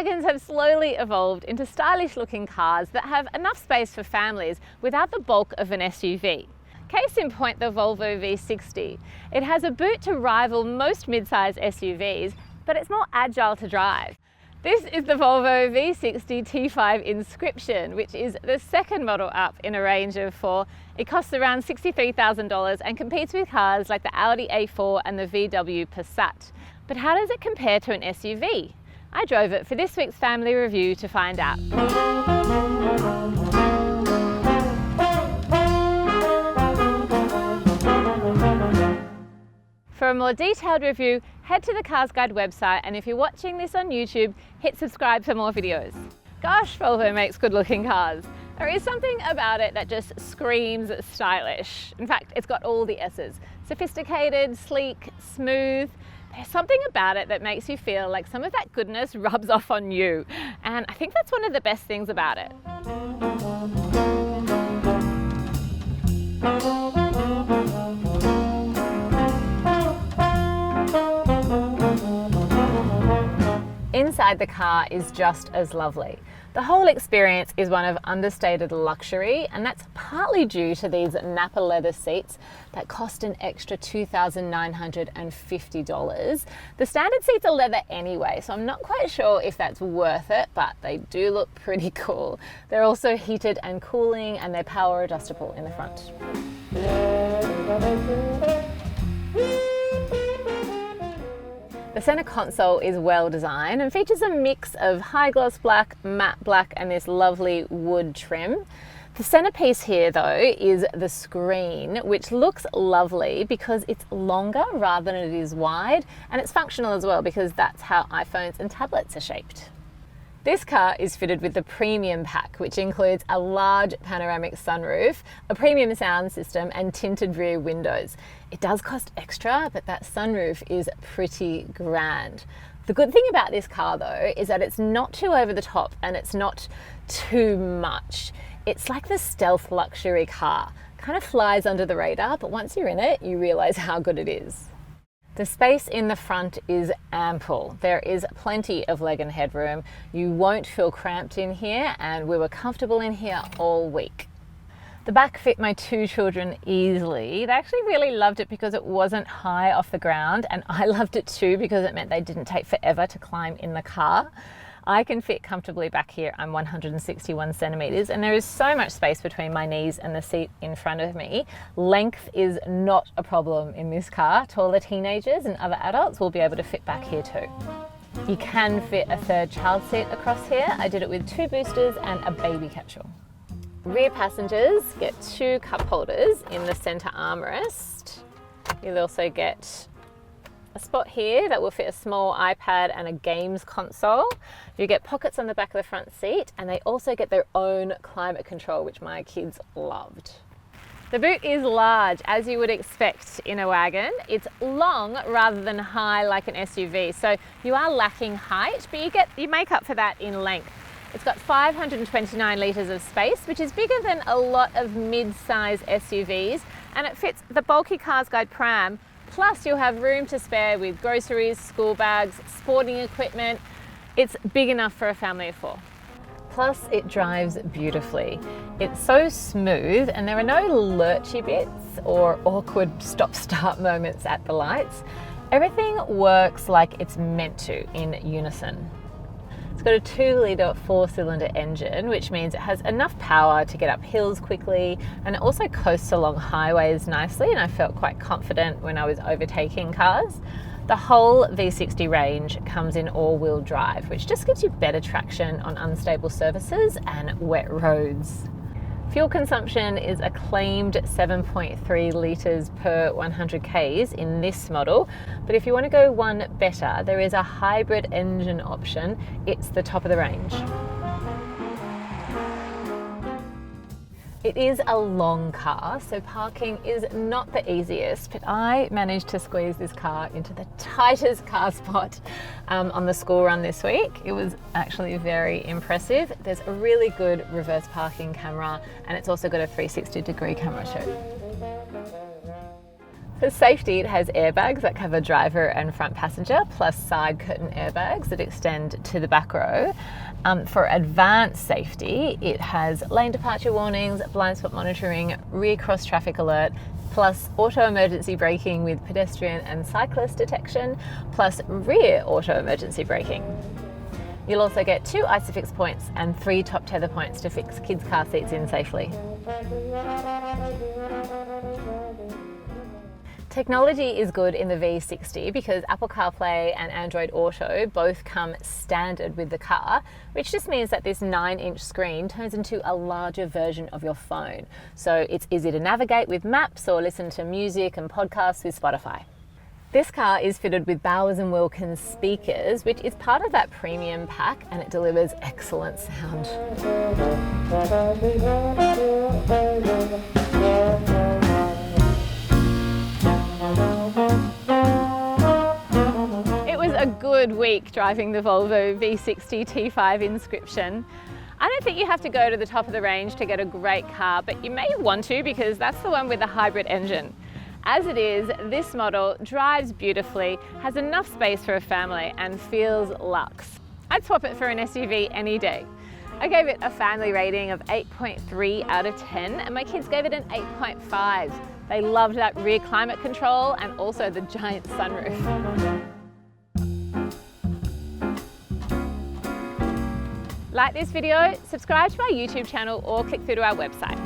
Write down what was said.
Wagons have slowly evolved into stylish looking cars that have enough space for families without the bulk of an SUV. Case in point, the Volvo V60. It has a boot to rival most mid-size SUVs, but it's more agile to drive. This is the Volvo V60 T5 Inscription, which is the second model up in a range of 4. It costs around $63,000 and competes with cars like the Audi A4 and the VW Passat. But how does it compare to an SUV? I drove it for this week's family review to find out. For a more detailed review, head to the CarsGuide website, and if you're watching this on YouTube, hit subscribe for more videos. Gosh, Volvo makes good looking cars. There is something about it that just screams stylish. In fact, it's got all the S's. Sophisticated, sleek, smooth. There's something about it that makes you feel like some of that goodness rubs off on you. And I think that's one of the best things about it. Inside the car is just as lovely. The whole experience is one of understated luxury, and that's partly due to these Napa leather seats that cost an extra $2,950. The standard seats are leather anyway, so I'm not quite sure if that's worth it, but they do look pretty cool. They're also heated and cooling, and they're power adjustable in the front. The centre console is well designed and features a mix of high gloss black, matte black and this lovely wood trim. The centerpiece here though is the screen, which looks lovely because it's longer rather than it is wide, and it's functional as well because that's how iPhones and tablets are shaped. This car is fitted with the premium pack, which includes a large panoramic sunroof, a premium sound system and tinted rear windows. It does cost extra, but that sunroof is pretty grand. The good thing about this car though is that it's not too over the top and it's not too much. It's like the stealth luxury car. Kind of flies under the radar, but once you're in it, you realize how good it is. The space in the front is ample. There is plenty of leg and headroom. You won't feel cramped in here, and we were comfortable in here all week. The back fit my 2 children easily. They actually really loved it because it wasn't high off the ground, and I loved it too because it meant they didn't take forever to climb in the car. I can fit comfortably back here. I'm 161 centimeters and there is so much space between my knees and the seat in front of me. Length is not a problem in this car. Taller teenagers and other adults will be able to fit back here too. You can fit a 3rd child seat across here. I did it with 2 boosters and a baby catch-all. Rear passengers get 2 cup holders in the center armrest. You'll also get a spot here that will fit a small iPad and a games console. You get pockets on the back of the front seat, and they also get their own climate control, which my kids loved. The boot is large, as you would expect in a wagon. It's long rather than high like an SUV, so you are lacking height, but you make up for that in length. It's got 529 litres of space, which is bigger than a lot of mid-size SUVs, and it fits the bulky CarsGuide pram. Plus you'll have room to spare with groceries, school bags, sporting equipment. It's big enough for a family of 4. Plus it drives beautifully. It's so smooth and there are no lurchy bits or awkward stop-start moments at the lights. Everything works like it's meant to in unison. It's got a 2-litre 4-cylinder engine, which means it has enough power to get up hills quickly, and it also coasts along highways nicely, and I felt quite confident when I was overtaking cars. The whole V60 range comes in all-wheel drive, which just gives you better traction on unstable surfaces and wet roads. Fuel consumption is a claimed 7.3 litres per 100 k's in this model, but if you want to go one better, there is a hybrid engine option. It's the top of the range. It is a long car, so parking is not the easiest, but I managed to squeeze this car into the tightest car spot on the school run this week. It was actually very impressive. There's a really good reverse parking camera, and it's also got a 360-degree camera too. For safety, it has airbags that cover driver and front passenger, plus side curtain airbags that extend to the back row. For advanced safety, it has lane departure warnings, blind spot monitoring, rear cross traffic alert, plus auto emergency braking with pedestrian and cyclist detection, plus rear auto emergency braking. You'll also get 2 ISOFIX points and 3 top tether points to fix kids' car seats in safely. Technology is good in the V60 because Apple CarPlay and Android Auto both come standard with the car, which just means that this 9-inch screen turns into a larger version of your phone. So it's easy to navigate with maps or listen to music and podcasts with Spotify. This car is fitted with Bowers & Wilkins speakers, which is part of that premium pack, and it delivers excellent sound. It was a good week driving the Volvo V60 T5 Inscription. I don't think you have to go to the top of the range to get a great car, but you may want to because that's the one with the hybrid engine. As it is, this model drives beautifully, has enough space for a family and feels luxe. I'd swap it for an SUV any day. I gave it a family rating of 8.3 out of 10 and my kids gave it an 8.5. They loved that rear climate control and also the giant sunroof. Like this video, subscribe to our YouTube channel or click through to our website.